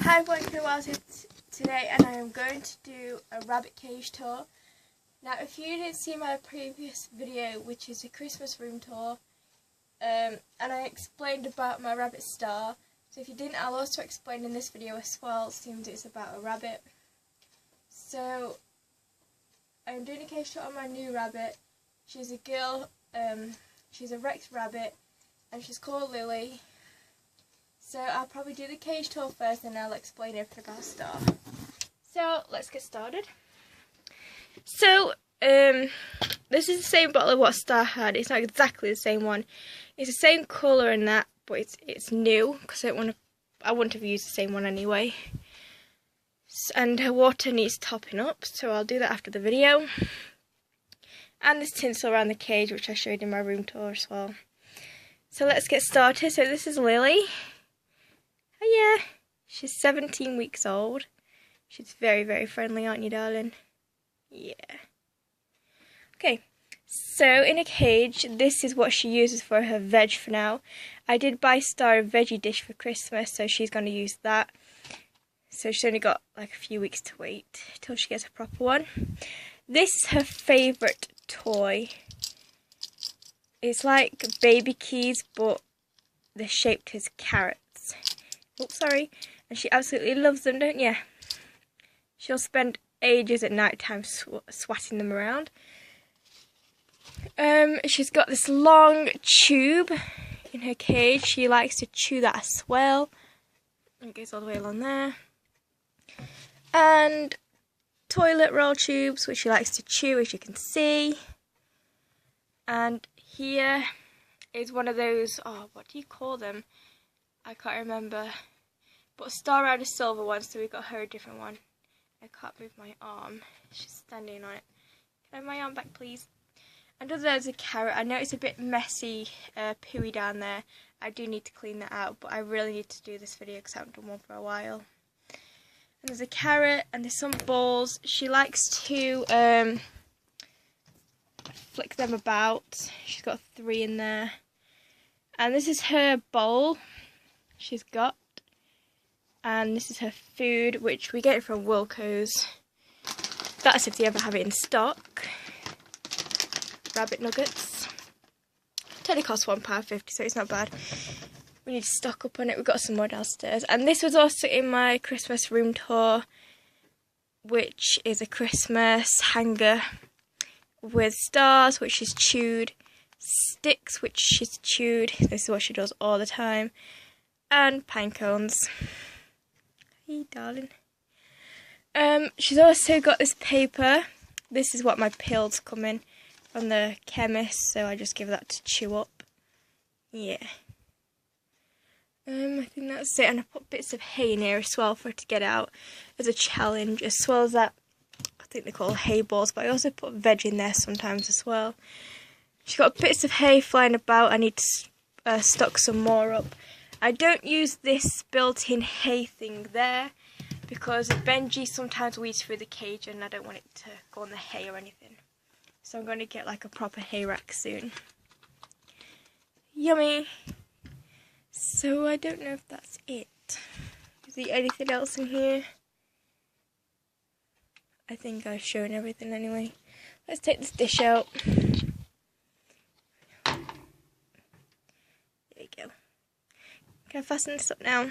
Hi everyone, Kira today, and I am going to do a rabbit cage tour. Now, if you didn't see my previous video, which is a Christmas room tour, and I explained about my rabbit star, so if you didn't, I'll also explain in this video as well, since it's about a rabbit. So, I'm doing a cage tour on my new rabbit. She's a girl, she's a Rex rabbit, and she's called Lily. So I'll probably do the cage tour first and I'll explain everything about Star. So let's get started. So this is the same bottle of what Star had. It's not exactly the same one. It's the same colour and that, but it's new because I wouldn't have used the same one anyway. And her water needs topping up, so I'll do that after the video. And there's tinsel around the cage, which I showed in my room tour as well. So let's get started. So this is Lily. Oh yeah, she's 17 weeks old. She's very, very friendly, aren't you, darling? Yeah. Okay, so in a cage, this is what she uses for her veg for now. I did buy Star a veggie dish for Christmas, so she's going to use that. So she's only got like a few weeks to wait till she gets a proper one. This is her favourite toy. It's like baby keys, but they're shaped as carrots. Oh, sorry. And she absolutely loves them, don't you? She'll spend ages at night time swatting them around. She's got this long tube in her cage. She likes to chew that as well. It goes all the way along there. And toilet roll tubes, which she likes to chew, as you can see. And here is one of those, oh, what do you call them? I can't remember. But Star had a silver one, so we got her a different one. I can't move my arm. She's standing on it. Can I have my arm back, please? And there's a carrot. I know it's a bit messy, pooey down there. I do need to clean that out, but I really need to do this video because I haven't done one for a while. And there's a carrot, and there's some balls. She likes to flick them about. She's got 3 in there. And this is her bowl she's got. And this is her food, which we get from Wilko's. That's if they ever have it in stock. Rabbit nuggets. It only costs £1.50, so it's not bad. We need to stock up on it. We've got some more downstairs. And this was also in my Christmas room tour, which is a Christmas hanger with stars, which she's chewed, sticks, which she's chewed. This is what she does all the time. And pine cones. Hey, darling. She's also got this paper. This is what my pills come in from the chemist, so I just give that to chew up. Yeah. I think that's it. And I put bits of hay in here as well for her to get out as a challenge, as well as that, I think they're called hay balls, but I also put veg in there sometimes as well. She's got bits of hay flying about. I need to stock some more up. I don't use this built-in hay thing there because Benji sometimes weeds through the cage and I don't want it to go on the hay or anything. So I'm going to get like a proper hay rack soon. Yummy! So I don't know if that's it. Is there anything else in here? I think I've shown everything anyway. Let's take this dish out. There we go. Can I fasten this up now?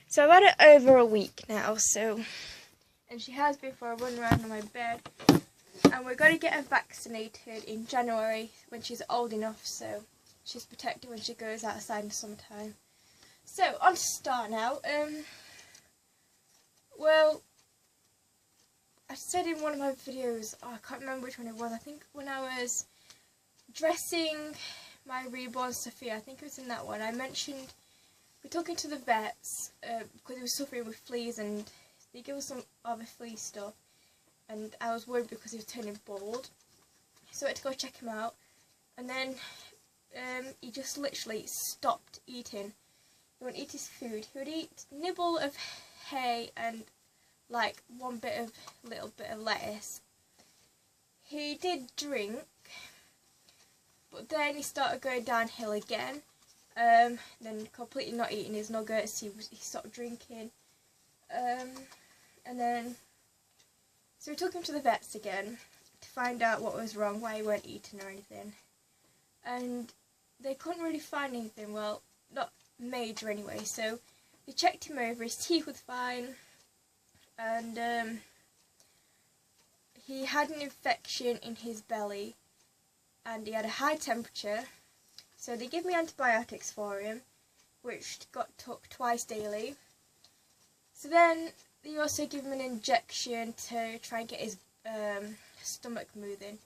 So I've had it over a week now, and she has been for a run around on my bed. And we're going to get her vaccinated in January when she's old enough, so she's protected when she goes outside in the summertime. So, on to Star now. Well, I said in one of my videos, I can't remember which one it was, I think when I was dressing my reborn Sophia, I think it was in that one, I mentioned we're talking to the vets because he was suffering with fleas and they gave us some other flea stuff. And I was worried because he was turning bald. So I had to go check him out. And then he just literally stopped eating. He wouldn't eat his food. He would eat nibble of hay and like one little bit of lettuce. He did drink, but then he started going downhill again. Then completely not eating his nuggets. He stopped drinking. And then, so we took him to the vets again to find out what was wrong, why he weren't eating or anything. And they couldn't really find anything, well, not major anyway, so they checked him over, his teeth was fine, and he had an infection in his belly, and he had a high temperature, so they gave me antibiotics for him, which got took twice daily. So then they also give him an injection to try and get his stomach moving,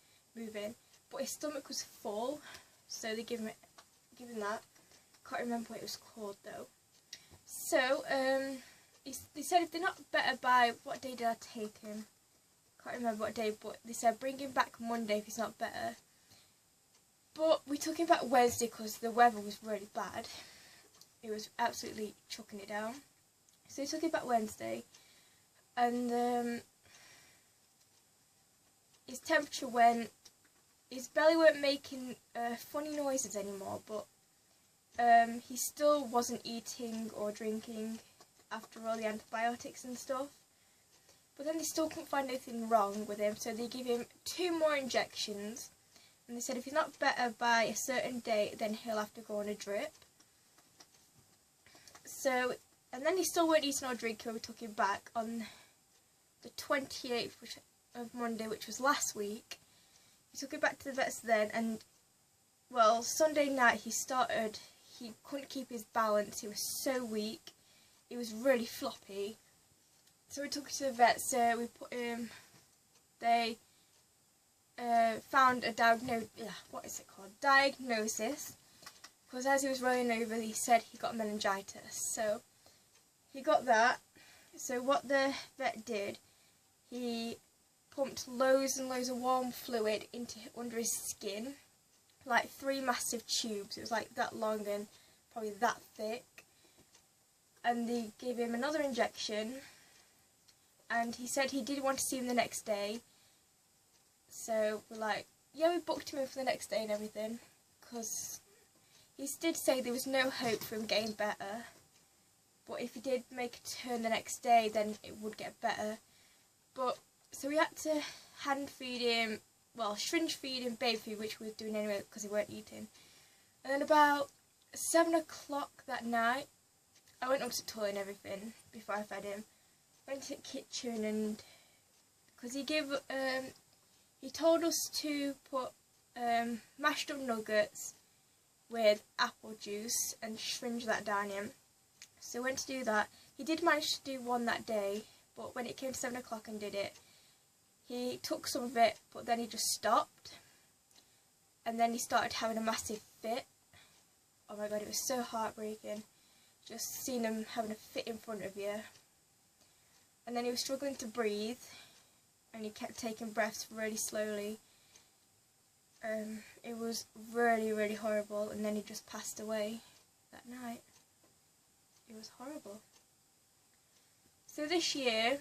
but his stomach was full, so they give him that. Can't remember what it was called though. So they said if they're not better by, what day did I take him? Can't remember what day, but they said bring him back Monday if he's not better. But we took him back Wednesday because the weather was really bad. It was absolutely chucking it down. So we took him back Wednesday, and his temperature went, his belly weren't making funny noises anymore, but he still wasn't eating or drinking after all the antibiotics and stuff. But then they still couldn't find anything wrong with him, so they gave him 2 more injections, and they said if he's not better by a certain date, then he'll have to go on a drip. So, and then he still weren't eating or drinking when we took him back on the 28th of Monday, which was last week. We took him back to the vets then, and well, Sunday night he couldn't keep his balance, he was so weak, he was really floppy. So we took him to the vet, so we put him, they found a diagnosis, because as he was rolling over he said he got meningitis, so he got that. So what the vet did, he pumped loads and loads of warm fluid under his skin, like 3 massive tubes. It was like that long and probably that thick, and they gave him another injection, and he said he did want to see him the next day. So we're like, yeah, we booked him in for the next day and everything, because he did say there was no hope for him getting better, but if he did make a turn the next day, then it would get better. But so we had to hand feed him, well, syringe feed him baby food, which we were doing anyway because he weren't eating. And then about 7 o'clock that night, I went up to the toilet and everything before I fed him. Went to the kitchen, and because he told us to put mashed up nuggets with apple juice and syringe that down him. So went to do that. He did manage to do one that day, but when it came to 7 o'clock and did it, he took some of it, but then he just stopped, and then he started having a massive fit. Oh my god, it was so heartbreaking, just seeing him having a fit in front of you. And then he was struggling to breathe, and he kept taking breaths really slowly. It was really, really horrible, and then he just passed away that night. It was horrible. So this year,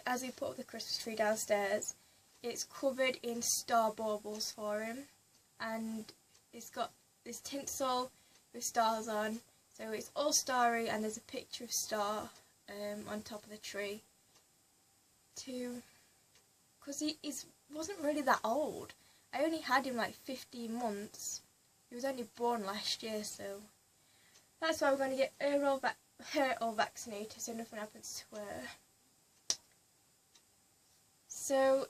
as we put up the Christmas tree downstairs, it's covered in star baubles for him, and it's got this tinsel with stars on, so it's all starry, and there's a picture of star on top of the tree, because he wasn't really that old. I only had him like 15 months. He was only born last year, so that's why we're going to get her all vaccinated so nothing happens to her. So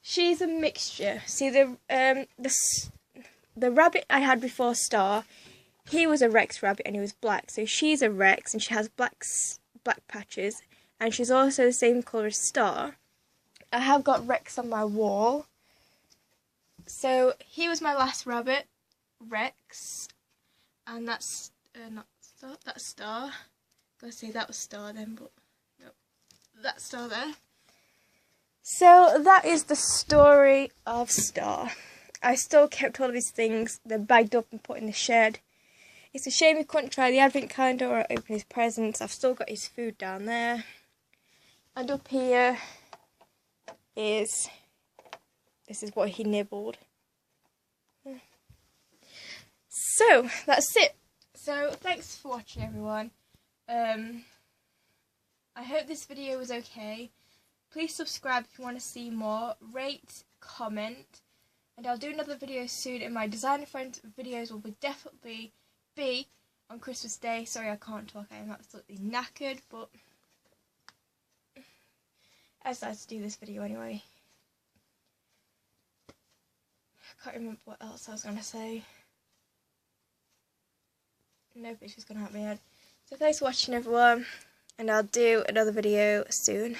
she's a mixture. See, the rabbit I had before, Star, he was a Rex rabbit and he was black. So she's a Rex and she has black patches, and she's also the same colour as Star. I have got Rex on my wall. So he was my last rabbit, Rex, and that's not Star. That's Star. Gotta say that was Star then, but no, that's Star there. So that is the story of Star. I still kept all of his things. They're bagged up and put in the shed. It's a shame he couldn't try the advent calendar or open his presents. I've still got his food down there. And up here this is what he nibbled. So that's it. So thanks for watching, everyone. I hope this video was okay. Please subscribe if you want to see more. Rate, comment, and I'll do another video soon. And my designer friends videos will definitely be on Christmas Day. Sorry, I can't talk. I am absolutely knackered, but I decided to do this video anyway. I can't remember what else I was going to say. Nobody's just going to help me out. So thanks for watching, everyone, and I'll do another video soon.